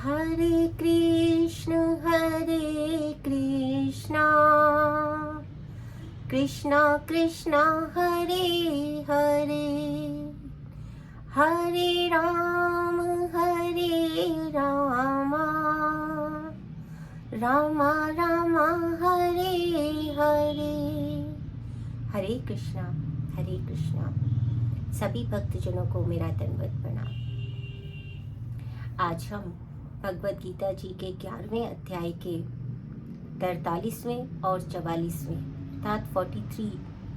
हरे कृष्ण कृष्ण कृष्ण हरे हरे, हरे राम राम राम हरे हरे। हरे कृष्णा सभी भक्तजनों को मेरा दंडवत प्रणाम। आज हम भगवद गीता जी के 11वें अध्याय के 43वें और 44वें अर्थात 43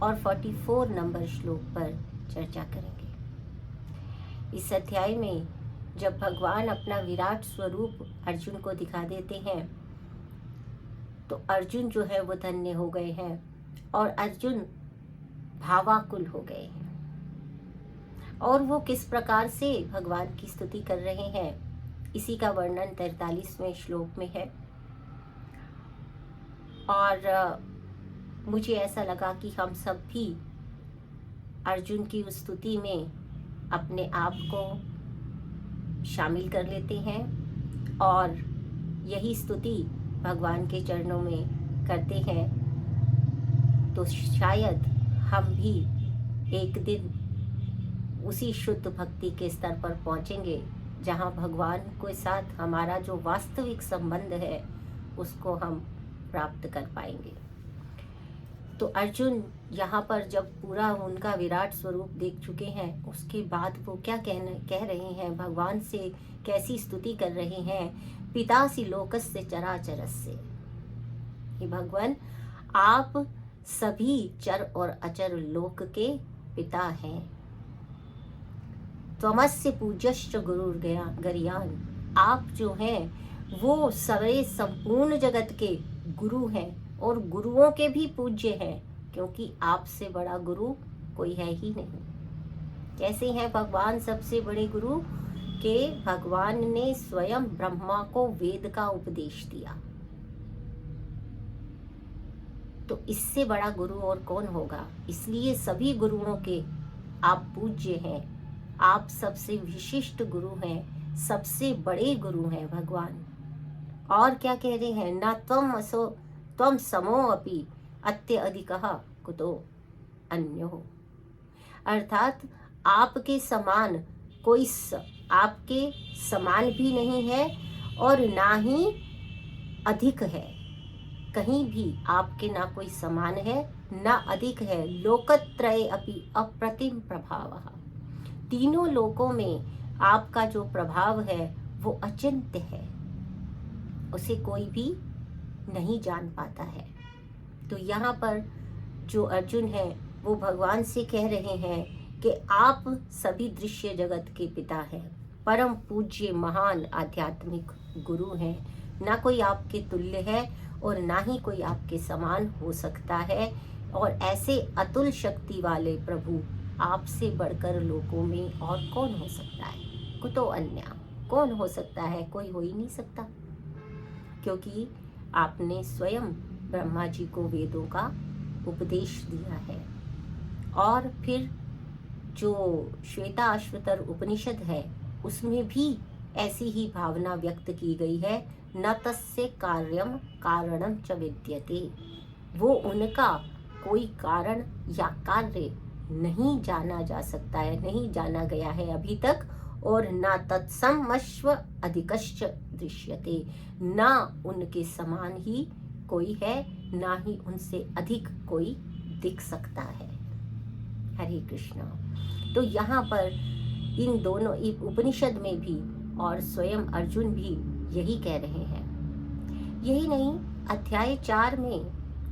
और 44 नंबर श्लोक पर चर्चा करेंगे। इस अध्याय में जब भगवान अपना विराट स्वरूप अर्जुन को दिखा देते हैं तो अर्जुन जो है वो धन्य हो गए हैं और अर्जुन भावाकुल हो गए हैं। और वो किस प्रकार से भगवान की स्तुति कर रहे हैं इसी का वर्णन 43वें श्लोक में है। और मुझे ऐसा लगा कि हम सब भी अर्जुन की उस स्तुति में अपने आप को शामिल कर लेते हैं और यही स्तुति भगवान के चरणों में करते हैं, तो शायद हम भी एक दिन उसी शुद्ध भक्ति के स्तर पर पहुंचेंगे जहां भगवान के साथ हमारा जो वास्तविक संबंध है उसको हम प्राप्त कर पाएंगे। तो अर्जुन यहाँ पर जब पूरा उनका विराट स्वरूप देख चुके हैं उसके बाद वो क्या कह रहे हैं, भगवान से कैसी स्तुति कर रहे हैं। पितासी लोकस्य चराचरस्य, हे भगवान आप सभी चर और अचर लोक के पिता हैं। त्वमस्य पूज्यश्च गुरुर्गरीयान, आप जो हैं वो सारे संपूर्ण जगत के गुरु हैं और गुरुओं के भी पूज्य हैं, क्योंकि आपसे बड़ा गुरु कोई है ही नहीं। कैसे हैं भगवान सबसे बड़े गुरु के भगवान ने स्वयं ब्रह्मा को वेद का उपदेश दिया, तो इससे बड़ा गुरु और कौन होगा। इसलिए सभी गुरुओं के आप पूज्य हैं, आप सबसे विशिष्ट गुरु हैं, सबसे बड़े गुरु हैं भगवान। और क्या कह रहे हैं, ना त्वम समो अपि अत्यधिकः कुतो अन्यो, अर्थात आपके समान कोई आपके समान भी नहीं है और ना ही अधिक है। कहीं भी आपके ना कोई समान है ना अधिक है। लोकत्रये अपि अप्रतिम प्रभावः, तीनों लोकों में आपका जो प्रभाव है वो अचिंत्य है, उसे कोई भी नहीं जान पाता है। तो यहाँ पर जो अर्जुन है वो भगवान से कह रहे हैं कि आप सभी दृश्य जगत के पिता हैं, परम पूज्य महान आध्यात्मिक गुरु हैं। ना कोई आपके तुल्य है और ना ही कोई आपके समान हो सकता है। और ऐसे अतुल शक्ति वाले प्रभु आपसे बढ़कर लोकों में और कौन हो सकता है। कुतो अन्य, कौन हो सकता है, कोई हो ही नहीं सकता, क्योंकि आपने स्वयं ब्रह्मा जी को वेदों का उपदेश दिया है। और फिर जो श्वेताश्वतर उपनिषद है उसमें भी ऐसी ही भावना व्यक्त की गई है, न तस्य कार्यम कारणम च विद्यते, वो उनका कोई कारण या कार्य नहीं जाना जा सकता है, नहीं जाना गया है अभी तक। और ना तत्समश्व अधिकश्च दृश्यते, ना उनके समान ही कोई है ना ही उनसे अधिक कोई दिख सकता है। हरे कृष्णा। तो यहाँ पर इन दोनों उपनिषद में भी और स्वयं अर्जुन भी यही कह रहे हैं। यही नहीं, अध्याय 4 में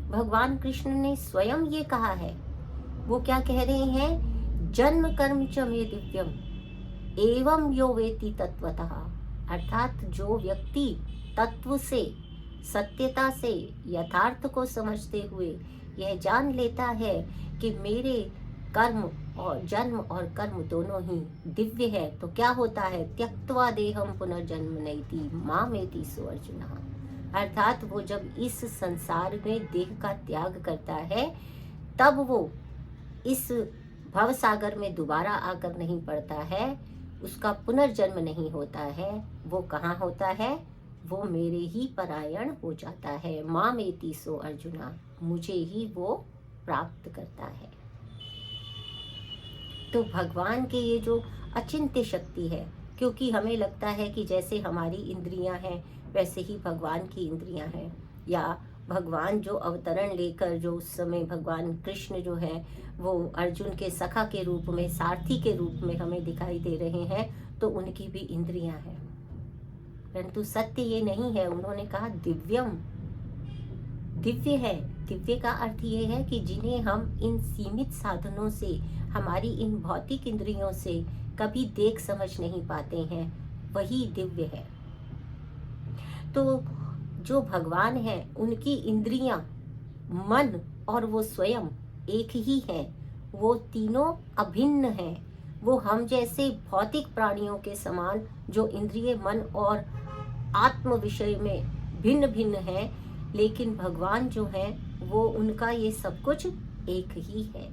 भगवान कृष्ण ने स्वयं ये कहा है। वो क्या कह रहे हैं, जन्म कर्म च मे दिव्यम एवं यो वेति तत्वतः, अर्थात जो व्यक्ति तत्व से सत्यता से यथार्थ को समझते हुए यह जान लेता है कि मेरे कर्म और जन्म और कर्म दोनों ही दिव्य है, तो क्या होता है, त्यक्त्वा देहम पुनर्जन्म नैति मामेति सो अर्जुन, अर्थात वो जब इस संसार में देह का त्याग करता है तब वो इस भव सागर में दोबारा आकर नहीं पड़ता है, उसका पुनर्जन्म नहीं होता है। वो कहाँ होता है? वो मेरे ही परायण हो जाता है। मामेति सो अर्जुना, मुझे ही वो प्राप्त करता है। तो भगवान के ये जो अचिंत्य शक्ति है, क्योंकि हमें लगता है कि जैसे हमारी इंद्रियां हैं वैसे ही भगवान की इंद्रियां हैं, या भगवान जो अवतरण लेकर, जो उस समय भगवान कृष्ण जो है वो अर्जुन के सखा के रूप में, सारथी के रूप में हमें दिखाई दे रहे हैं, तो उनकी भी इंद्रियां हैं। परंतु सत्य ये नहीं है। उन्होंने कहा दिव्यम, दिव्य है। दिव्य का अर्थ ये है कि जिन्हें हम इन सीमित साधनों से, हमारी इन भौतिक इंद्रियों से कभी देख समझ नहीं पाते हैं, वही दिव्य है। तो जो भगवान है, उनकी इंद्रियां, मन और वो स्वयं एक ही हैं। वो तीनों अभिन्न हैं। वो हम जैसे भौतिक प्राणियों के समान जो इंद्रिय, मन और आत्म विषय में भिन्न भिन्न हैं, लेकिन भगवान जो है वो, उनका ये सब कुछ एक ही है।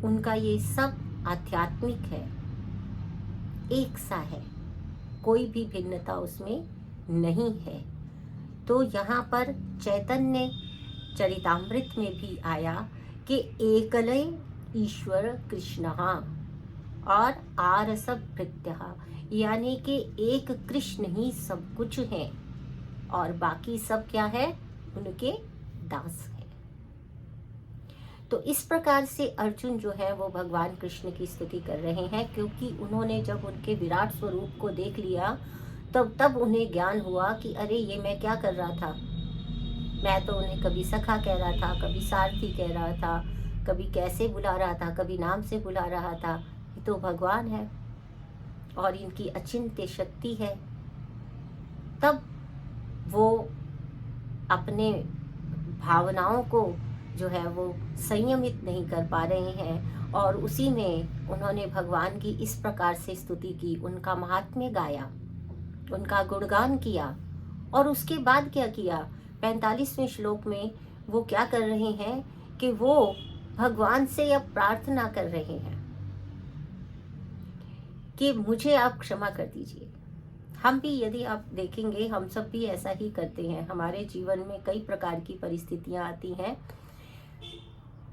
उनका ये सब आध्यात्मिक है, एक सा है, कोई भी भिन्नता उसमें नहीं है। तो यहाँ पर चैतन्य चरितामृत में भी आया कि एकलय ईश्वर कृष्णः और आरस भृत्यः, यानी कि एक कृष्ण ही सब कुछ है और बाकी सब क्या है? उनके दास है। तो इस प्रकार से अर्जुन जो है वो भगवान कृष्ण की स्तुति कर रहे हैं, क्योंकि उन्होंने जब उनके विराट स्वरूप को देख लिया तब उन्हें ज्ञान हुआ कि अरे ये मैं क्या कर रहा था। मैं तो उन्हें कभी सखा कह रहा था, कभी सारथी कह रहा था, कभी कैसे बुला रहा था, कभी नाम से बुला रहा था। ये तो भगवान है और इनकी अचिंत्य शक्ति है। तब वो अपने भावनाओं को जो है वो संयमित नहीं कर पा रहे हैं, और उसी में उन्होंने भगवान की इस प्रकार से स्तुति की, उनका महात्म्य गाया, उनका गुणगान किया। और उसके बाद क्या किया? 45वें श्लोक में वो क्या कर रहे हैं कि वो भगवान से अब प्रार्थना कर रहे हैं कि मुझे आप क्षमा कर दीजिए। हम भी, यदि आप देखेंगे, हम सब भी ऐसा ही करते हैं। हमारे जीवन में कई प्रकार की परिस्थितियां आती हैं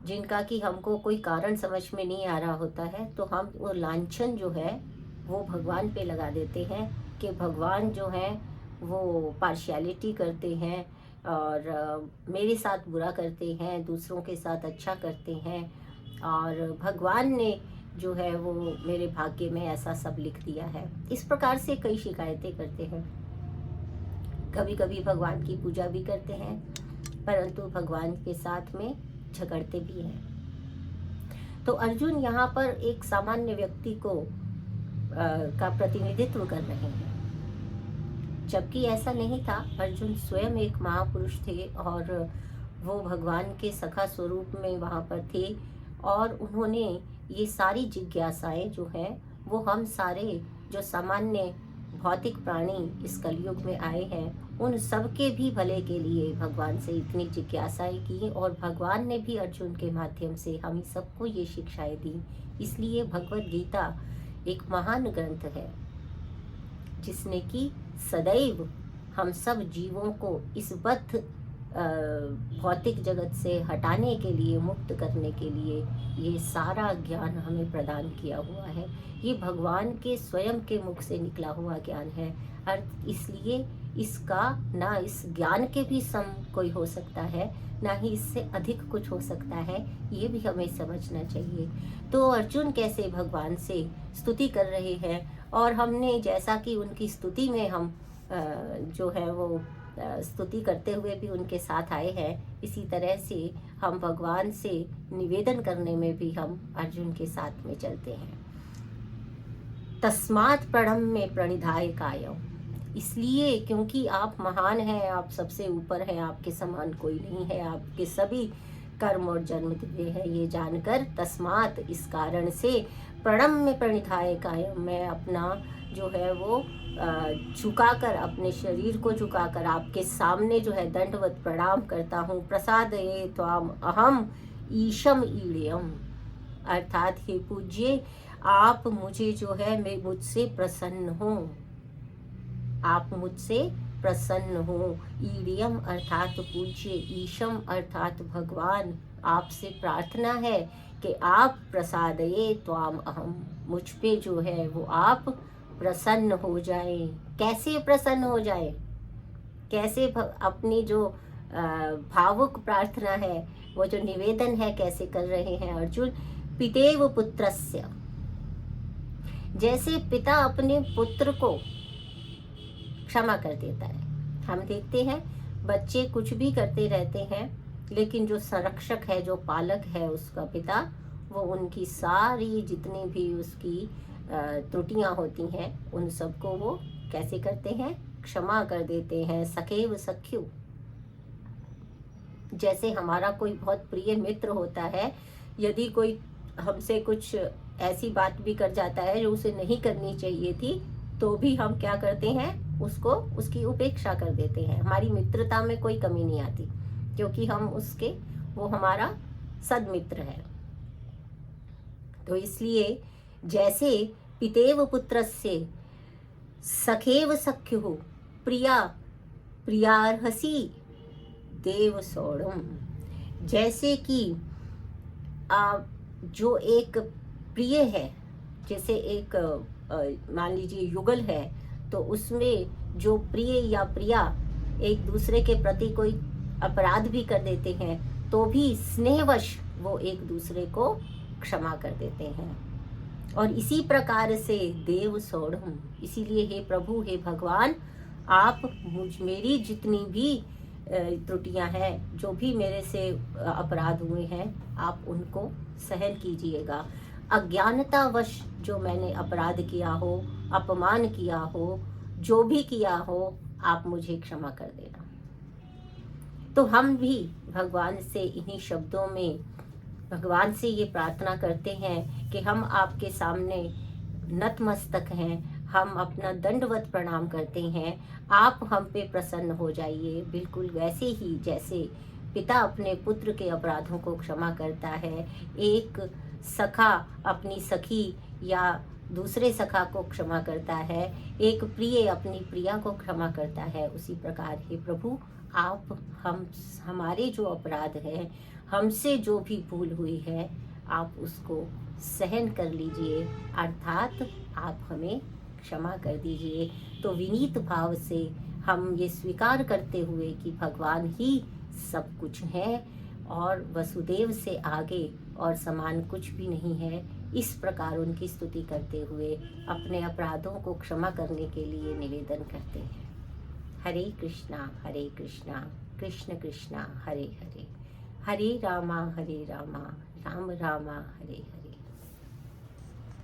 जिनका कि हमको कोई कारण समझ में नहीं आ रहा होता है, तो हम वो लांछन जो है वो भगवान पे लगा देते हैं कि भगवान जो है वो पार्शियलिटी करते हैं और मेरे साथ बुरा करते हैं, दूसरों के साथ अच्छा करते हैं, और भगवान ने जो है वो मेरे भाग्य में ऐसा सब लिख दिया है। इस प्रकार से कई शिकायतें करते हैं। कभी कभी भगवान की पूजा भी करते हैं, परंतु भगवान के साथ में झगड़ते भी हैं। तो अर्जुन यहाँ पर एक सामान्य व्यक्ति को का प्रतिनिधित्व कर रहे हैं, जबकि ऐसा नहीं था। अर्जुन स्वयं एक महापुरुष थे और वो भगवान के सखा स्वरूप में वहाँ पर थे, और उन्होंने ये सारी जिज्ञासाएं जो हैं वो हम सारे जो सामान्य भौतिक प्राणी इस कलयुग में आए हैं उन सब के भी भले के लिए भगवान से इतनी जिज्ञासाएं की, और भगवान ने भी अर्जुन के माध्यम से हम सबको ये शिक्षाएं दी। इसलिए भगवत गीता एक महान ग्रंथ है जिसने कि सदैव हम सब जीवों को इस बद्ध भौतिक जगत से हटाने के लिए, मुक्त करने के लिए ये सारा ज्ञान हमें प्रदान किया हुआ है। ये भगवान के स्वयं के मुख से निकला हुआ ज्ञान है। अर्थ इसलिए इसका ना इस ज्ञान के भी सम कोई हो सकता है, ना ही इससे अधिक कुछ हो सकता है। ये भी हमें समझना चाहिए। तो अर्जुन कैसे भगवान से स्तुति कर रहे हैं, और हमने जैसा कि उनकी स्तुति में हम जो है वो स्तुति करते हुए भी उनके साथ आए हैं, इसी तरह से हम भगवान से निवेदन करने में भी हम अर्जुन के साथ में चलते हैं। तस्मात् प्रणम में प्रणिधाय कायम, इसलिए क्योंकि आप महान हैं, आप सबसे ऊपर हैं, आपके समान कोई नहीं है, आपके सभी कर्म और जन्म दिव्य है, ये जानकर तस्मात् इस कारण से प्रणम में प्रणिधाय कायम, मैं अपना जो है वो झुकाकर, अपने शरीर को झुकाकर आपके सामने जो है दंडवत प्रणाम करता हूँ। प्रसादये त्वाम अहम ईशम ईड़यम, अर्थात हे पूज्य, आप मुझे जो है मैं मुझसे प्रसन्न हो, आप मुझसे प्रसन्न हो। ईडियम अर्थात पूज्य, ईशम अर्थात भगवान, आपसे प्रार्थना है कि आप प्रसादये त्वाम अहम, मुझ पे जो है वो आप प्रसन्न हो जाए। कैसे प्रसन्न हो जाए, कैसे अपनी जो भावुक प्रार्थना है, वो जो निवेदन है कैसे कर रहे हैं अर्जुन। पितेव पुत्रस्य, जैसे पिता अपने पुत्र को क्षमा कर देता है। हम देखते हैं बच्चे कुछ भी करते रहते हैं, लेकिन जो संरक्षक है, जो पालक है उसका पिता, वो उनकी सारी जितनी भी उसकी त्रुटियां होती हैं उन सबको वो कैसे करते हैं, क्षमा कर देते हैं। सखेव सख्यु, जैसे हमारा कोई बहुत प्रिय मित्र होता है, यदि कोई हमसे कुछ ऐसी बात भी कर जाता है जो उसे नहीं करनी चाहिए थी, तो भी हम क्या करते हैं, उसको उसकी उपेक्षा कर देते हैं। हमारी मित्रता में कोई कमी नहीं आती, क्योंकि हम उसके, वो हमारा सदमित्र है। तो इसलिए जैसे पितेव पुत्रस्य सखेव सख्युः प्रिया प्रियार्हसि देव सोढ़म, जैसे कि जो एक प्रिय है, जैसे एक मान लीजिए युगल है, तो उसमें जो प्रिय या प्रिया एक दूसरे के प्रति कोई अपराध भी कर देते हैं, तो भी स्नेहवश वो एक दूसरे को क्षमा कर देते हैं। और इसी प्रकार से देव सोढ़म, इसीलिए हे प्रभु, हे भगवान, आप मेरी जितनी भी त्रुटियां हैं, जो भी मेरे से अपराध हुए हैं, आप उनको सहन कीजिएगा। अज्ञानतावश जो मैंने अपराध किया हो, अपमान किया हो, जो भी किया हो, आप मुझे क्षमा कर देना। तो हम भी भगवान से इन्हीं शब्दों में भगवान से ये प्रार्थना करते हैं कि हम आपके सामने नतमस्तक हैं, हम अपना दंडवत प्रणाम करते हैं, आप हम पे प्रसन्न हो जाइए, बिल्कुल वैसे ही जैसे पिता अपने पुत्र के अपराधों को क्षमा करता है, एक सखा अपनी सखी या दूसरे सखा को क्षमा करता है, एक प्रिय अपनी प्रिया को क्षमा करता है, उसी प्रकार हे प्रभु, आप हमारे जो अपराध हैं, हमसे जो भी भूल हुई है, आप उसको सहन कर लीजिए, अर्थात आप हमें क्षमा कर दीजिए। तो विनीत भाव से हम ये स्वीकार करते हुए कि भगवान ही सब कुछ है और वसुदेव से आगे और समान कुछ भी नहीं है, इस प्रकार उनकी स्तुति करते हुए अपने अपराधों को क्षमा करने के लिए निवेदन करते हैं। हरे कृष्णा कृष्ण कृष्णा हरे हरे, हरे रामा राम रामा हरे हरे।